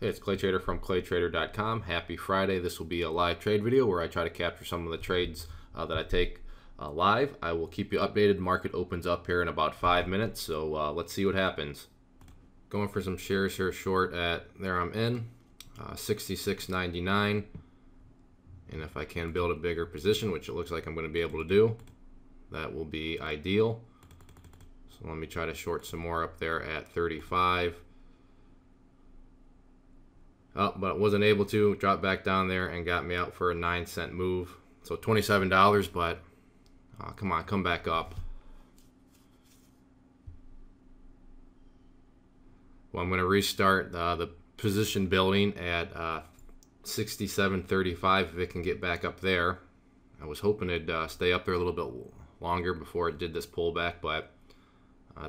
Hey, it's Clay Trader from claytrader.com. Happy Friday. This will be a live trade video where I try to capture some of the trades that I take live. I will keep you updated. Market opens up here in about 5 minutes, so let's see what happens. Going for some shares here short at, there I'm in, 66.99. And if I can build a bigger position, which it looks like I'm going to be able to do, that will be ideal. So let me try to short some more up there at 35. Oh, but wasn't able to. Dropped back down there and got me out for a 9-cent move. So $27, but come on, come back up. Well, I'm going to restart the position building at 67.35 if it can get back up there. I was hoping it'd stay up there a little bit longer before it did this pullback, but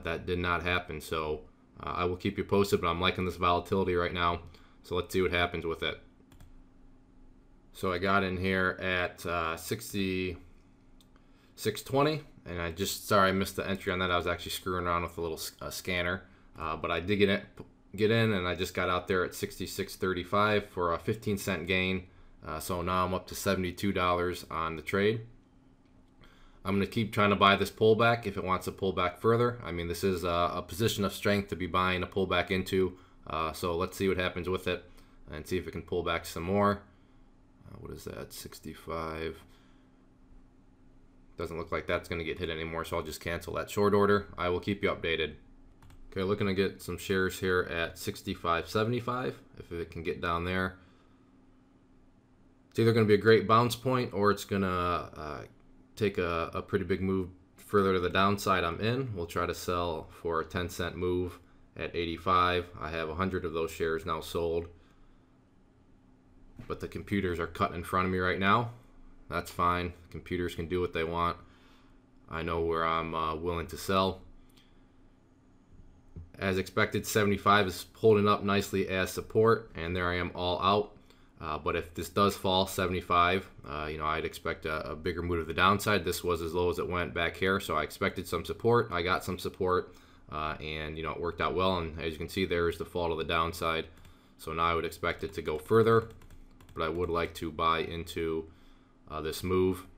that did not happen. So I will keep you posted, but I'm liking this volatility right now. So let's see what happens with it. So I got in here at 66.20, and I missed the entry on that. I was actually screwing around with a little scanner, but I did get in, and I just got out there at 66.35 for a 15-cent gain. So now I'm up to $72 on the trade. I'm going to keep trying to buy this pullback if it wants to pull back further. I mean, this is a position of strength to be buying a pullback into. So let's see what happens with it and see if it can pull back some more. What is that? 65. Doesn't look like that's going to get hit anymore, so I'll just cancel that short order. I will keep you updated. Okay, looking to get some shares here at 65.75 if it can get down there. It's either going to be a great bounce point or it's going to take a pretty big move further to the downside. I'm in. We'll try to sell for a 10-cent move at 85. I have 100 of those shares now sold, but the computers are cutting in front of me right now. That's fine. Computers can do what they want. I know where I'm willing to sell. As expected, 75 is holding up nicely as support, and there I am all out. But if this does fall 75, I'd expect a bigger move to the downside. This was as low as it went back here, so I expected some support. I got some support. And it worked out well, and as you can see, there is the fall to the downside. So now I would expect it to go further, but I would like to buy into this move.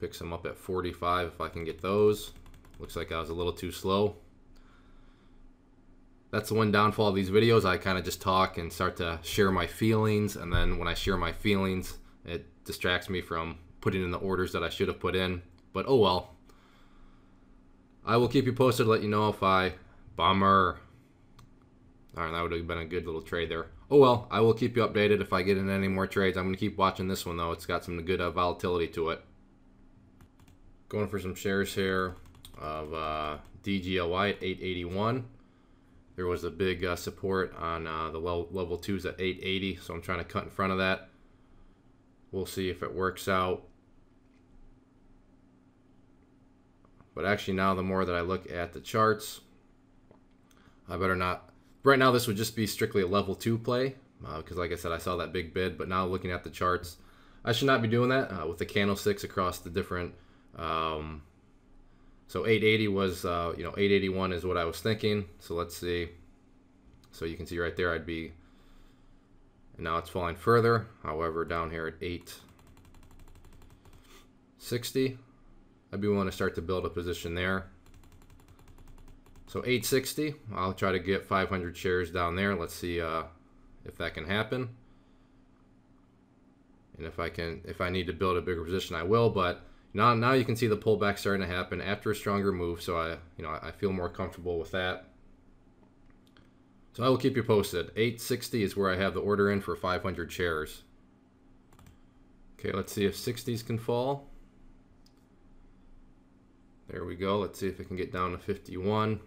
Pick some up at 45 if I can get those. Looks like I was a little too slow. That's the one downfall of these videos. I kind of just talk and start to share my feelings, and then when I share my feelings, it distracts me from putting in the orders that I should have put in, but oh well. I will keep you posted, let you know if bummer. Alright, that would have been a good little trade there. Oh well, I will keep you updated if I get in any more trades. I'm going to keep watching this one though. It's got some good volatility to it. Going for some shares here of DGLY at 881. There was a big support on the level 2s at 880, so I'm trying to cut in front of that. We'll see if it works out. But actually now the more that I look at the charts, I better not. Right now this would just be strictly a level 2 play because like I said, I saw that big bid, but now looking at the charts, I should not be doing that with the candlesticks across the different. So 880 was, 881 is what I was thinking. So let's see. So you can see right there I'd be, and now it's falling further. However, down here at 860. I'd be willing to start to build a position there. So 860, I'll try to get 500 shares down there. Let's see if that can happen. And if I need to build a bigger position, I will. But now you can see the pullback starting to happen after a stronger move. So I feel more comfortable with that. So I will keep you posted. 860 is where I have the order in for 500 shares. Okay, let's see if 60s can fall. There we go. Let's see if it can get down to 51.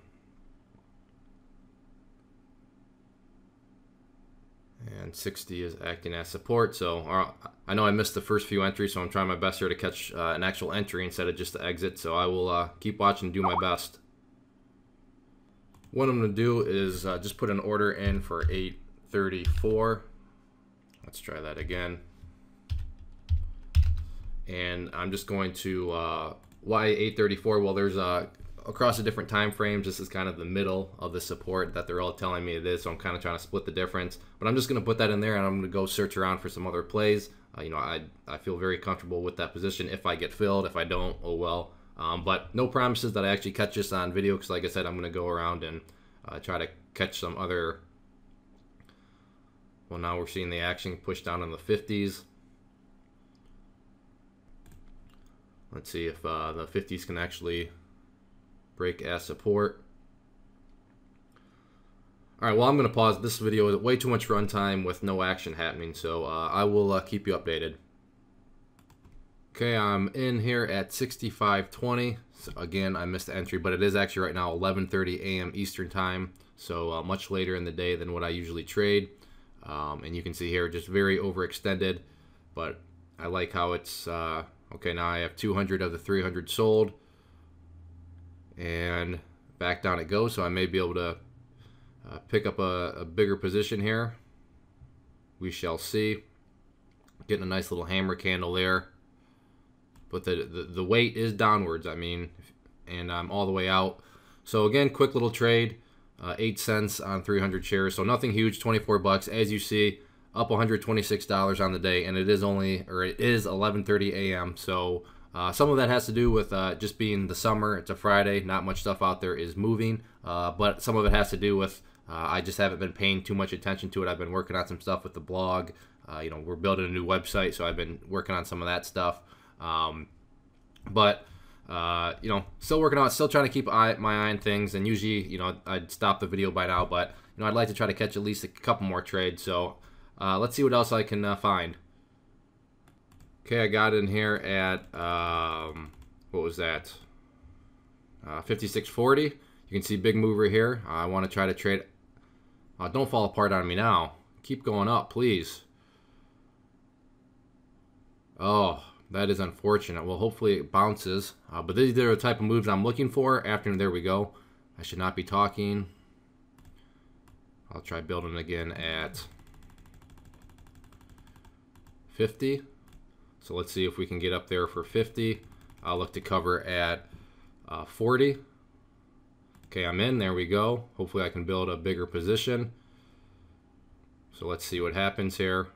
And 60 is acting as support. So I know I missed the first few entries, so I'm trying my best here to catch an actual entry instead of just the exit. So I will keep watching and do my best. What I'm going to do is just put an order in for 834. Let's try that again. And I'm just going to why 834? Well, there's a across the different time frames, this is kind of the middle of the support that they're all telling me it is, so I'm kind of trying to split the difference. But I'm just going to put that in there, and I'm going to go search around for some other plays. You know, I feel very comfortable with that position if I get filled. If I don't, oh well. But no promises that I actually catch this on video, because like I said, I'm going to go around and try to catch some other. Well, now we're seeing the action push down in the 50s. Let's see if the 50s can actually break as support. All right, well, I'm going to pause this video. Way too much runtime with no action happening, so I will keep you updated. Okay, I'm in here at 65.20. So again, I missed the entry, but it is actually right now 11:30 a.m. Eastern time, so much later in the day than what I usually trade. And you can see here, just very overextended, but I like how it's... Okay, now I have 200 of the 300 sold, and back down it goes, so I may be able to pick up a bigger position here. We shall see. Getting a nice little hammer candle there, but the weight is downwards, I mean, and I'm all the way out. So again, quick little trade, 8 cents on 300 shares, so nothing huge, 24 bucks. As you see, up $126 on the day, and it is 11:30 a.m. So some of that has to do with just being the summer. It's a Friday, not much stuff out there is moving, but some of it has to do with I just haven't been paying too much attention to it. I've been working on some stuff with the blog. You know, we're building a new website, so I've been working on some of that stuff. But you know, still working on it, still trying to keep my eye on things. And usually, you know, I'd stop the video by now, but you know, I'd like to try to catch at least a couple more trades. So let's see what else I can find. Okay, I got in here at what was that? 56.40. You can see big mover here. I want to try to trade. Don't fall apart on me now. Keep going up, please. Oh, that is unfortunate. Well, hopefully it bounces. But these are the type of moves I'm looking for. After, there we go. I should not be talking. I'll try building again at 50. So let's see if we can get up there for 50. I'll look to cover at 40. Okay, I'm in. There we go. Hopefully I can build a bigger position. So let's see what happens here.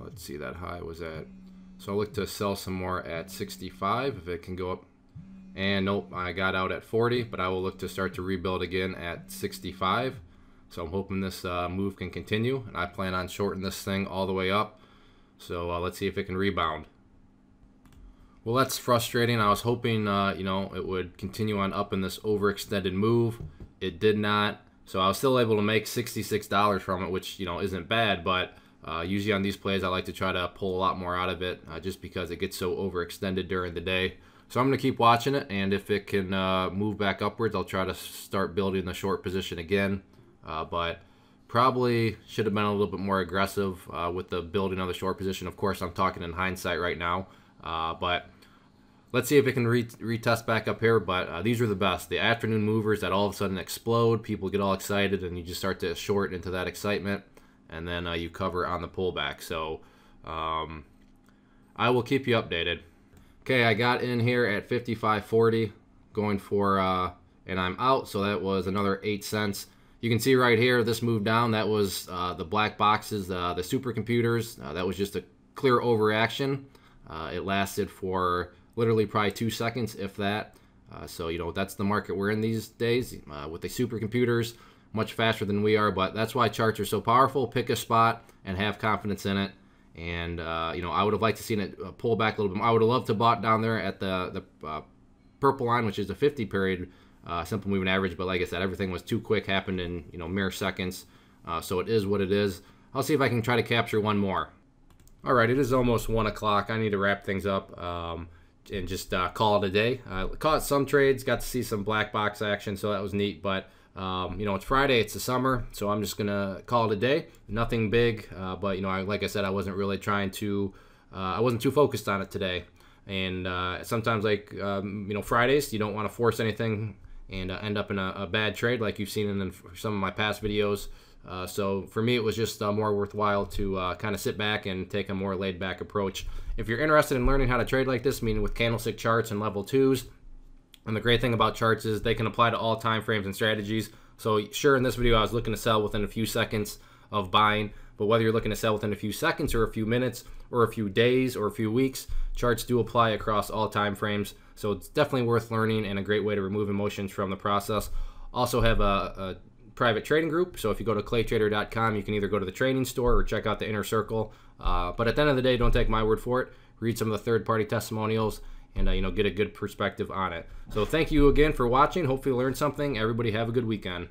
Let's see, that high was at, so I'll look to sell some more at 65 if it can go up. And nope, I got out at 40, but I will look to start to rebuild again at 65. So I'm hoping this move can continue, and I plan on shorting this thing all the way up. So let's see if it can rebound. Well, that's frustrating. I was hoping you know, it would continue on up in this overextended move. It did not. So I was still able to make $66 from it, which, you know, isn't bad, but usually on these plays, I like to try to pull a lot more out of it just because it gets so overextended during the day. So I'm going to keep watching it, and if it can move back upwards, I'll try to start building the short position again. But probably should have been a little bit more aggressive with the building of the short position. Of course, I'm talking in hindsight right now. But let's see if it can retest back up here. But these are the best. The afternoon movers that all of a sudden explode. People get all excited, and you just start to short into that excitement. And then you cover on the pullback. So I will keep you updated. Okay, I got in here at 55.40, going for, and I'm out. So that was another 8 cents. You can see right here, this move down, that was the black boxes, the supercomputers. That was just a clear overreaction. It lasted for literally probably 2 seconds, if that. So, you know, that's the market we're in these days with the supercomputers. Much faster than we are, but that's why charts are so powerful. Pick a spot and have confidence in it. And you know, I would have liked to seen it pull back a little bit more. I would have loved to bought down there at the purple line, which is the 50 period simple moving average. But like I said, everything was too quick, happened in, you know, mere seconds. So it is what it is. I'll see if I can try to capture one more. All right, it is almost 1 o'clock. I need to wrap things up and just call it a day. Caught some trades, got to see some black box action, so that was neat. But you know, it's Friday, it's the summer, so I'm just gonna call it a day. Nothing big, but you know, like I said, I wasn't really trying to, I wasn't too focused on it today. And sometimes, like Fridays, you don't want to force anything and end up in a bad trade like you've seen in some of my past videos. So for me, it was just more worthwhile to kind of sit back and take a more laid back approach. If you're interested in learning how to trade like this, meaning with candlestick charts and level 2s, and the great thing about charts is they can apply to all time frames and strategies. So sure, in this video I was looking to sell within a few seconds of buying, but whether you're looking to sell within a few seconds or a few minutes or a few days or a few weeks, charts do apply across all time frames. So it's definitely worth learning and a great way to remove emotions from the process. Also have a private trading group, so if you go to claytrader.com, you can either go to the training store or check out the inner circle. But at the end of the day, don't take my word for it. Read some of the third-party testimonials and get a good perspective on it. So thank you again for watching. Hopefully you learned something. Everybody have a good weekend.